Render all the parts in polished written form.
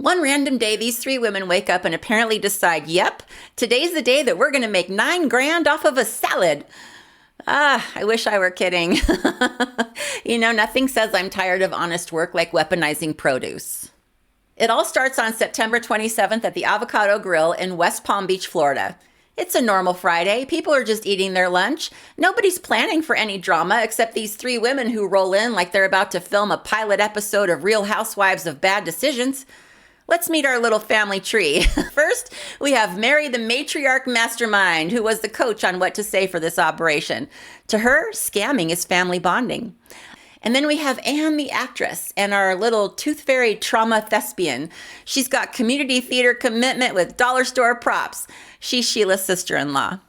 One random day, these three women wake up and apparently decide, yep, today's the day that we're going to make $9,000 off of a salad. I wish I were kidding. Nothing says I'm tired of honest work like weaponizing produce. It all starts on September 27th at the Avocado Grill in West Palm Beach, Florida. It's a normal Friday. People are just eating their lunch. Nobody's planning for any drama except these three women who roll in like they're about to film a pilot episode of Real Housewives of Bad Decisions. Let's meet our little family tree. First, we have Mary, the matriarch mastermind, who was the coach on what to say for this operation. To her, scamming is family bonding. And then we have Anne, the actress, and our little tooth fairy trauma thespian. She's got community theater commitment with dollar store props. She's Sheila's sister-in-law.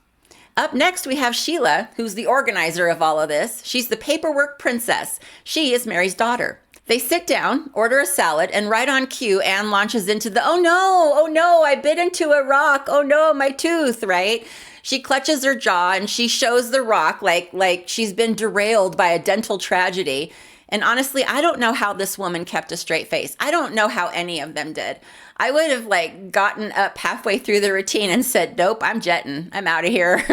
Up next, we have Sheila, who's the organizer of all of this. She's the paperwork princess. She is Mary's daughter. They sit down, order a salad, and right on cue, Anne launches into the, oh no, I bit into a rock. Oh no, my tooth, right? She clutches her jaw and she shows the rock like she's been derailed by a dental tragedy. And honestly, I don't know how this woman kept a straight face. I don't know how any of them did. I would have gotten up halfway through the routine and said, nope, I'm jetting. I'm out of here.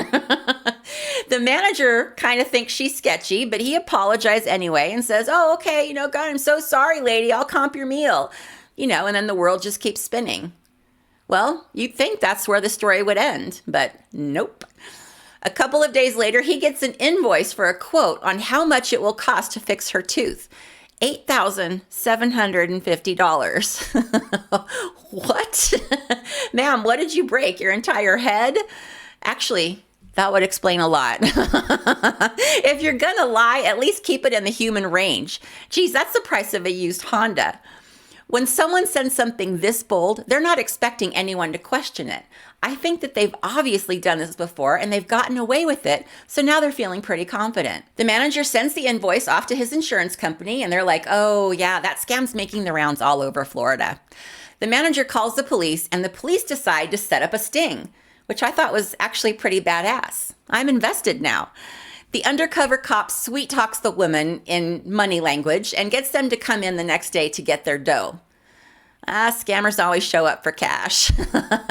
The manager kind of thinks she's sketchy, but he apologized anyway and says, oh, okay, God, I'm so sorry, lady. I'll comp your meal. And then the world just keeps spinning. Well, you'd think that's where the story would end, but nope. A couple of days later, he gets an invoice for a quote on how much it will cost to fix her tooth. $8,750. What? Ma'am, what did you break? Your entire head? Actually, that would explain a lot. If you're gonna lie, at least keep it in the human range. Geez, that's the price of a used Honda. When someone sends something this bold, they're not expecting anyone to question it. I think that they've obviously done this before and they've gotten away with it, so now they're feeling pretty confident. The manager sends the invoice off to his insurance company and they're like, oh yeah, that scam's making the rounds all over Florida. The manager calls the police and the police decide to set up a sting, which I thought was actually pretty badass. I'm invested now. The undercover cop sweet talks the women in money language and gets them to come in the next day to get their dough. Scammers always show up for cash.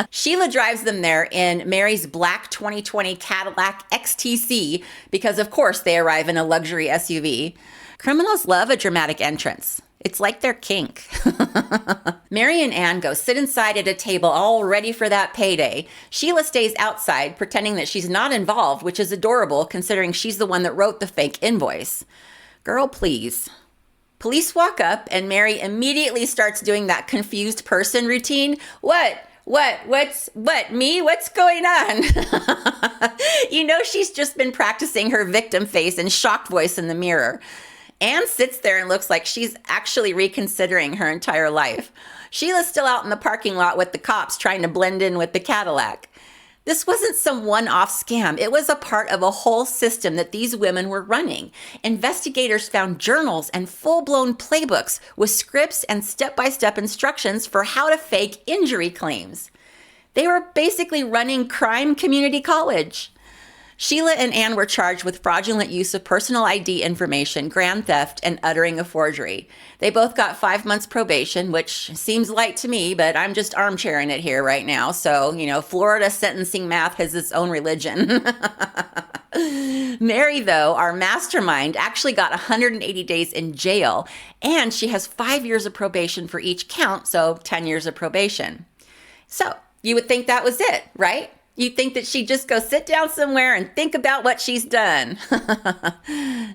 Sheila drives them there in Mary's black 2020 Cadillac XTC because, of course, they arrive in a luxury SUV. Criminals love a dramatic entrance. It's like their kink. Mary and Anne go sit inside at a table all ready for that payday. Sheila stays outside pretending that she's not involved, which is adorable considering she's the one that wrote the fake invoice. Girl, please. Police walk up and Mary immediately starts doing that confused person routine. What, me? What's going on? She's just been practicing her victim face and shocked voice in the mirror. Anne sits there and looks like she's actually reconsidering her entire life. Sheila's still out in the parking lot with the cops trying to blend in with the Cadillac. This wasn't some one-off scam. It was a part of a whole system that these women were running. Investigators found journals and full-blown playbooks with scripts and step-by-step instructions for how to fake injury claims. They were basically running crime community college. Sheila and Anne were charged with fraudulent use of personal ID information, grand theft, and uttering a forgery. They both got 5 months probation, which seems light to me, but I'm just armchairing it here right now. So, Florida sentencing math has its own religion. Mary, though, our mastermind, actually got 180 days in jail, and she has 5 years of probation for each count, so 10 years of probation. So, you would think that was it, right? You'd think that she'd just go sit down somewhere and think about what she's done.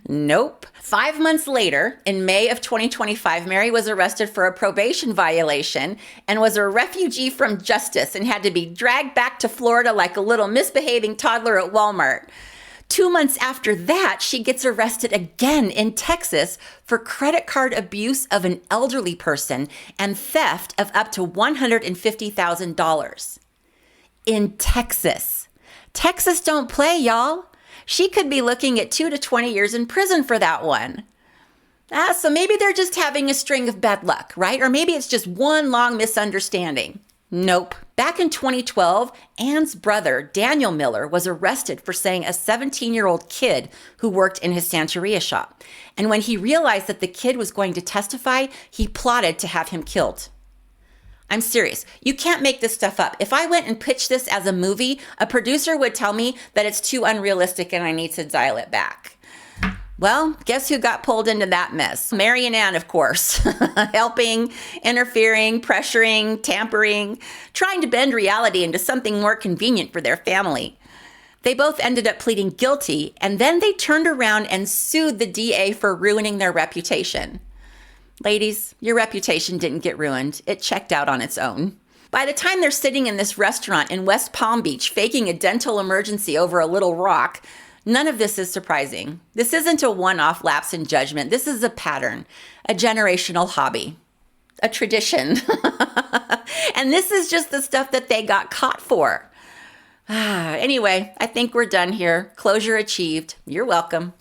Nope. 5 months later, in May of 2025, Mary was arrested for a probation violation and was a refugee from justice and had to be dragged back to Florida like a little misbehaving toddler at Walmart. 2 months after that, she gets arrested again in Texas for credit card abuse of an elderly person and theft of up to $150,000. In Texas. Texas don't play, y'all. She could be looking at 2 to 20 years in prison for that one. So maybe they're just having a string of bad luck, right? Or maybe it's just one long misunderstanding. Nope. Back in 2012, Anne's brother, Daniel Miller, was arrested for saying a 17-year-old kid who worked in his Santeria shop. And when he realized that the kid was going to testify, he plotted to have him killed. I'm serious. You can't make this stuff up. If I went and pitched this as a movie, a producer would tell me that it's too unrealistic and I need to dial it back. Well, guess who got pulled into that mess? Mary and Ann, of course, helping, interfering, pressuring, tampering, trying to bend reality into something more convenient for their family. They both ended up pleading guilty, and then they turned around and sued the DA for ruining their reputation. Ladies, your reputation didn't get ruined. It checked out on its own. By the time they're sitting in this restaurant in West Palm Beach faking a dental emergency over a little rock, none of this is surprising. This isn't a one-off lapse in judgment. This is a pattern, a generational hobby, a tradition. And this is just the stuff that they got caught for. Anyway, I think we're done here. Closure achieved. You're welcome.